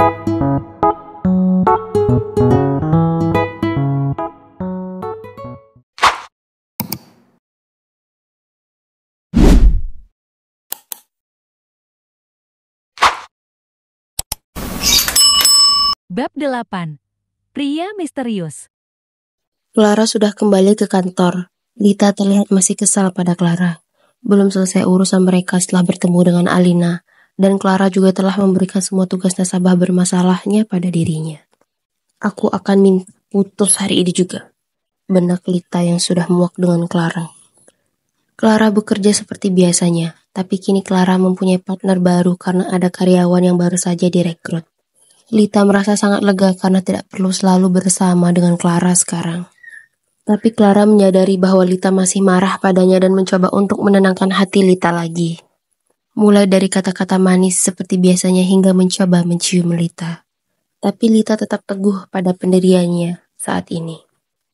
Bab 8. Pria misterius. Clara sudah kembali ke kantor. Lita terlihat masih kesal pada Clara. Belum selesai urusan mereka setelah bertemu dengan Alina. Dan Clara juga telah memberikan semua tugas nasabah bermasalahnya pada dirinya. Aku akan minta putus hari ini juga. Benak Lita yang sudah muak dengan Clara. Clara bekerja seperti biasanya. Tapi kini Clara mempunyai partner baru karena ada karyawan yang baru saja direkrut. Lita merasa sangat lega karena tidak perlu selalu bersama dengan Clara sekarang. Tapi Clara menyadari bahwa Lita masih marah padanya dan mencoba untuk menenangkan hati Lita lagi. Mulai dari kata-kata manis seperti biasanya hingga mencoba mencium Lita. Tapi Lita tetap teguh pada pendiriannya saat ini.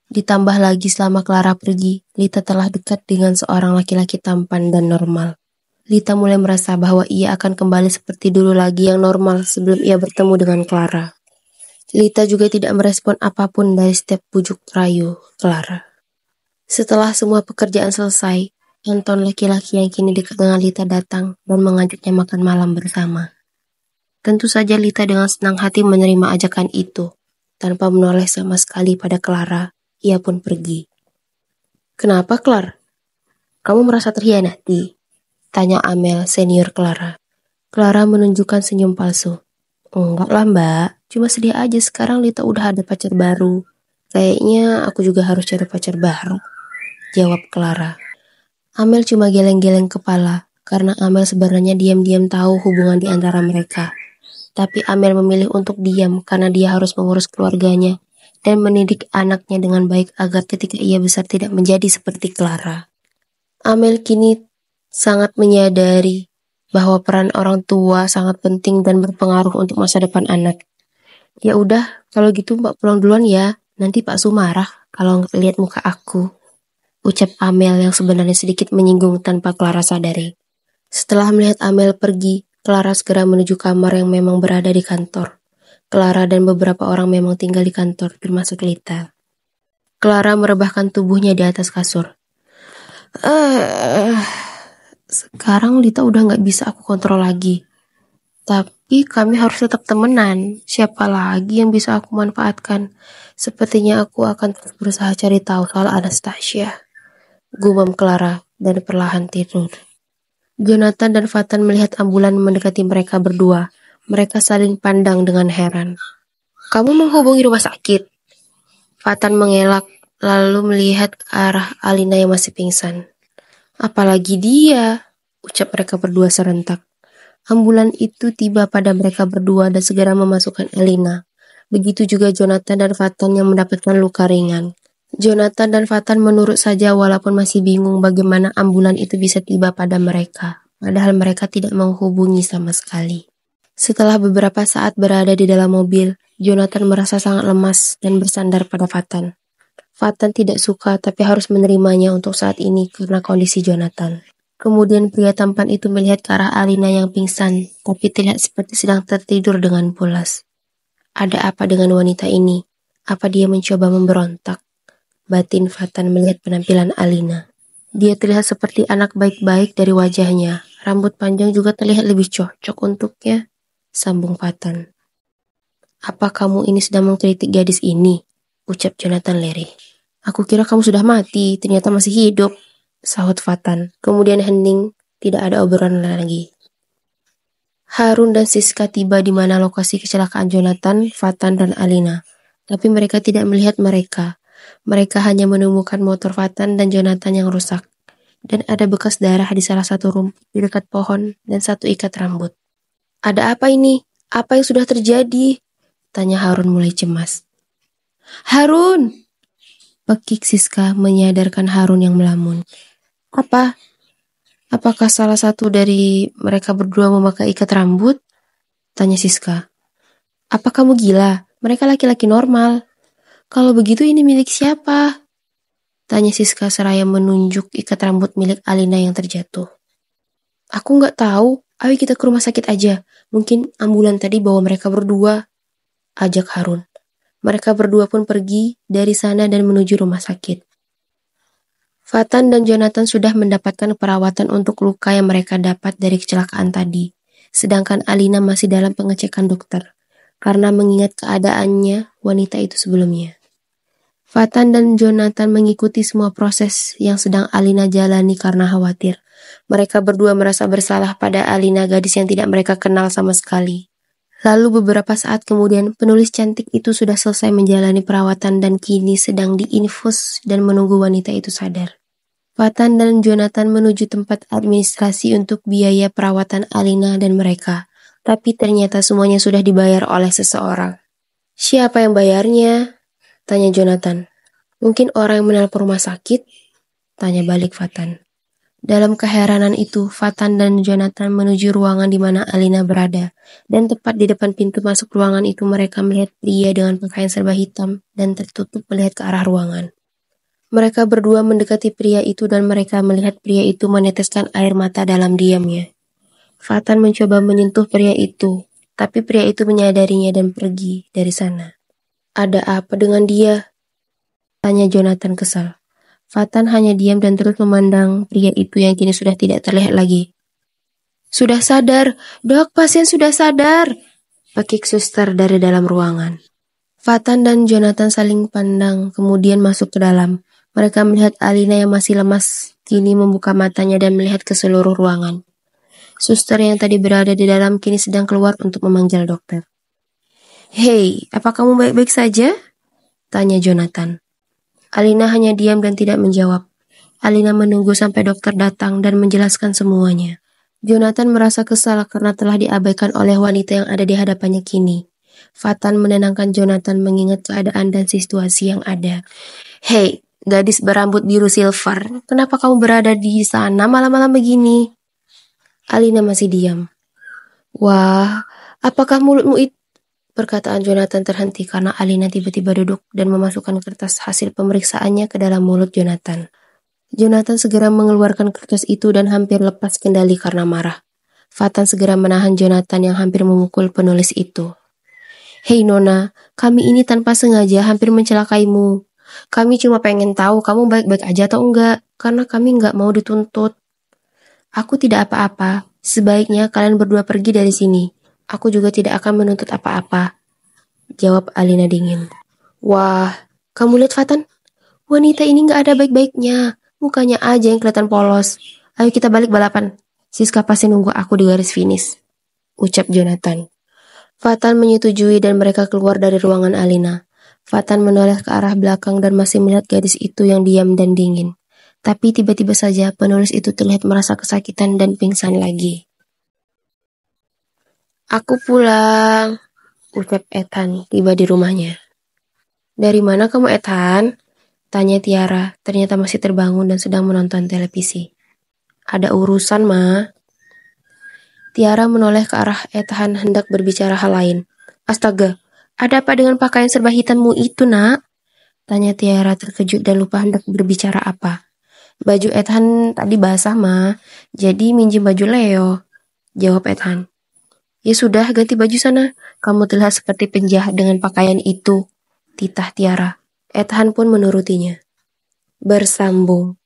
Ditambah lagi selama Clara pergi, Lita telah dekat dengan seorang laki-laki tampan dan normal. Lita mulai merasa bahwa ia akan kembali seperti dulu lagi yang normal sebelum ia bertemu dengan Clara. Lita juga tidak merespon apapun dari setiap bujuk rayu Clara. Setelah semua pekerjaan selesai, Anton laki-laki yang kini dekat dengan Lita datang dan mengajaknya makan malam bersama. Tentu saja Lita dengan senang hati menerima ajakan itu. Tanpa menoleh sama sekali pada Clara, ia pun pergi. "Kenapa, Clara? Kamu merasa terhianati?" tanya Amel, senior Clara. Clara menunjukkan senyum palsu. "Enggak lah mbak, cuma sedih aja sekarang Lita udah ada pacar baru. Kayaknya aku juga harus cari pacar baru," jawab Clara. Amel cuma geleng-geleng kepala, karena Amel sebenarnya diam-diam tahu hubungan di antara mereka. Tapi Amel memilih untuk diam karena dia harus mengurus keluarganya dan mendidik anaknya dengan baik agar ketika ia besar tidak menjadi seperti Clara. Amel kini sangat menyadari bahwa peran orang tua sangat penting dan berpengaruh untuk masa depan anak. "Ya udah, kalau gitu Mbak pulang duluan ya. Nanti Pak Su marah kalau lihat muka aku," ucap Amel yang sebenarnya sedikit menyinggung tanpa Clara sadari. Setelah melihat Amel pergi, Clara segera menuju kamar yang memang berada di kantor. Clara dan beberapa orang memang tinggal di kantor, termasuk Lita. Clara merebahkan tubuhnya di atas kasur. Sekarang Lita udah gak bisa aku kontrol lagi. Tapi kami harus tetap temenan. Siapa lagi yang bisa aku manfaatkan? Sepertinya aku akan terus berusaha cari tahu soal Anastasia, gumam Clara dan perlahan tidur. Jonathan dan Fatan melihat ambulan mendekati mereka berdua. Mereka saling pandang dengan heran. "Kamu menghubungi rumah sakit?" Fatan mengelak lalu melihat ke arah Alina yang masih pingsan. "Apalagi dia," ucap mereka berdua serentak. Ambulan itu tiba pada mereka berdua dan segera memasukkan Alina. Begitu juga Jonathan dan Fatan yang mendapatkan luka ringan. Jonathan dan Fatan menurut saja walaupun masih bingung bagaimana ambulan itu bisa tiba pada mereka. Padahal mereka tidak menghubungi sama sekali. Setelah beberapa saat berada di dalam mobil, Jonathan merasa sangat lemas dan bersandar pada Fatan. Fatan tidak suka tapi harus menerimanya untuk saat ini karena kondisi Jonathan. Kemudian pria tampan itu melihat ke arah Alina yang pingsan, tapi terlihat seperti sedang tertidur dengan pulas. Ada apa dengan wanita ini? Apa dia mencoba memberontak? Batin Fatan melihat penampilan Alina. Dia terlihat seperti anak baik-baik dari wajahnya. Rambut panjang juga terlihat lebih cocok untuknya, sambung Fatan. "Apa kamu ini sedang mengkritik gadis ini?" ucap Jonathan lirih. "Aku kira kamu sudah mati, ternyata masih hidup," sahut Fatan. Kemudian hening, tidak ada obrolan lagi. Harun dan Siska tiba di mana lokasi kecelakaan Jonathan, Fatan, dan Alina. Tapi mereka tidak melihat mereka. Mereka hanya menemukan motor Fatan dan Jonathan yang rusak. Dan ada bekas darah di salah satu rumput di dekat pohon dan satu ikat rambut. "Ada apa ini? Apa yang sudah terjadi?" tanya Harun mulai cemas. "Harun!" pekik Siska menyadarkan Harun yang melamun. "Apa? Apakah salah satu dari mereka berdua memakai ikat rambut?" tanya Siska. "Apa kamu gila? Mereka laki-laki normal. Kalau begitu ini milik siapa?" tanya Siska seraya menunjuk ikat rambut milik Alina yang terjatuh. "Aku nggak tahu. Ayo kita ke rumah sakit aja. Mungkin ambulan tadi bawa mereka berdua, ajak Harun. Mereka berdua pun pergi dari sana dan menuju rumah sakit. Fatan dan Jonathan sudah mendapatkan perawatan untuk luka yang mereka dapat dari kecelakaan tadi. Sedangkan Alina masih dalam pengecekan dokter, karena mengingat keadaannya wanita itu sebelumnya. Fatan dan Jonathan mengikuti semua proses yang sedang Alina jalani karena khawatir. Mereka berdua merasa bersalah pada Alina, gadis yang tidak mereka kenal sama sekali. Lalu beberapa saat kemudian, penulis cantik itu sudah selesai menjalani perawatan dan kini sedang diinfus dan menunggu wanita itu sadar. Fatan dan Jonathan menuju tempat administrasi untuk biaya perawatan Alina dan mereka. Tapi ternyata semuanya sudah dibayar oleh seseorang. Siapa yang bayarnya? Tanya Jonathan. Mungkin orang yang menelpon rumah sakit? Tanya balik Fatan. Dalam keheranan itu, Fatan dan Jonathan menuju ruangan di mana Alina berada. Dan tepat di depan pintu masuk ruangan itu mereka melihat pria dengan pakaian serba hitam dan tertutup melihat ke arah ruangan. Mereka berdua mendekati pria itu dan mereka melihat pria itu meneteskan air mata dalam diamnya. Fatan mencoba menyentuh pria itu, tapi pria itu menyadarinya dan pergi dari sana. Ada apa dengan dia? Tanya Jonathan kesal. Fatan hanya diam dan terus memandang pria itu yang kini sudah tidak terlihat lagi. Sudah sadar, dok, pasien sudah sadar, pakik suster dari dalam ruangan. Fatan dan Jonathan saling pandang, kemudian masuk ke dalam. Mereka melihat Alina yang masih lemas, kini membuka matanya dan melihat ke seluruh ruangan. Suster yang tadi berada di dalam kini sedang keluar untuk memanggil dokter. Hei, apa kamu baik-baik saja? Tanya Jonathan. Alina hanya diam dan tidak menjawab. Alina menunggu sampai dokter datang dan menjelaskan semuanya. Jonathan merasa kesal karena telah diabaikan oleh wanita yang ada di hadapannya kini. Fatan menenangkan Jonathan mengingat keadaan dan situasi yang ada. Hei, gadis berambut biru silver, kenapa kamu berada di sana malam-malam begini? Alina masih diam. Wah, apakah mulutmu itu? Perkataan Jonathan terhenti karena Alina tiba-tiba duduk dan memasukkan kertas hasil pemeriksaannya ke dalam mulut Jonathan. Jonathan segera mengeluarkan kertas itu dan hampir lepas kendali karena marah. Fatan segera menahan Jonathan yang hampir memukul penulis itu. Hei Nona, kami ini tanpa sengaja hampir mencelakaimu. Kami cuma pengen tahu kamu baik-baik aja atau enggak, karena kami enggak mau dituntut. Aku tidak apa-apa, sebaiknya kalian berdua pergi dari sini. Aku juga tidak akan menuntut apa-apa, jawab Alina dingin. Wah, kamu lihat Fatan? Wanita ini gak ada baik-baiknya, mukanya aja yang kelihatan polos. Ayo kita balik balapan, Siska pasti nunggu aku di garis finish, ucap Jonathan. Fatan menyetujui dan mereka keluar dari ruangan Alina. Fatan menoleh ke arah belakang dan masih melihat gadis itu yang diam dan dingin. Tapi tiba-tiba saja penulis itu terlihat merasa kesakitan dan pingsan lagi. Aku pulang, ucap Ethan tiba di rumahnya. Dari mana kamu Ethan? Tanya Tiara, ternyata masih terbangun dan sedang menonton televisi. Ada urusan, Ma. Tiara menoleh ke arah Ethan hendak berbicara hal lain. Astaga, ada apa dengan pakaian serba hitammu itu, Nak? Tanya Tiara terkejut dan lupa hendak berbicara apa. Baju Ethan tadi basah, Ma. Jadi minjem baju Leo, jawab Ethan. Ya sudah, ganti baju sana. Kamu terlihat seperti penjahat dengan pakaian itu, titah Tiara. Ethan pun menurutinya. Bersambung.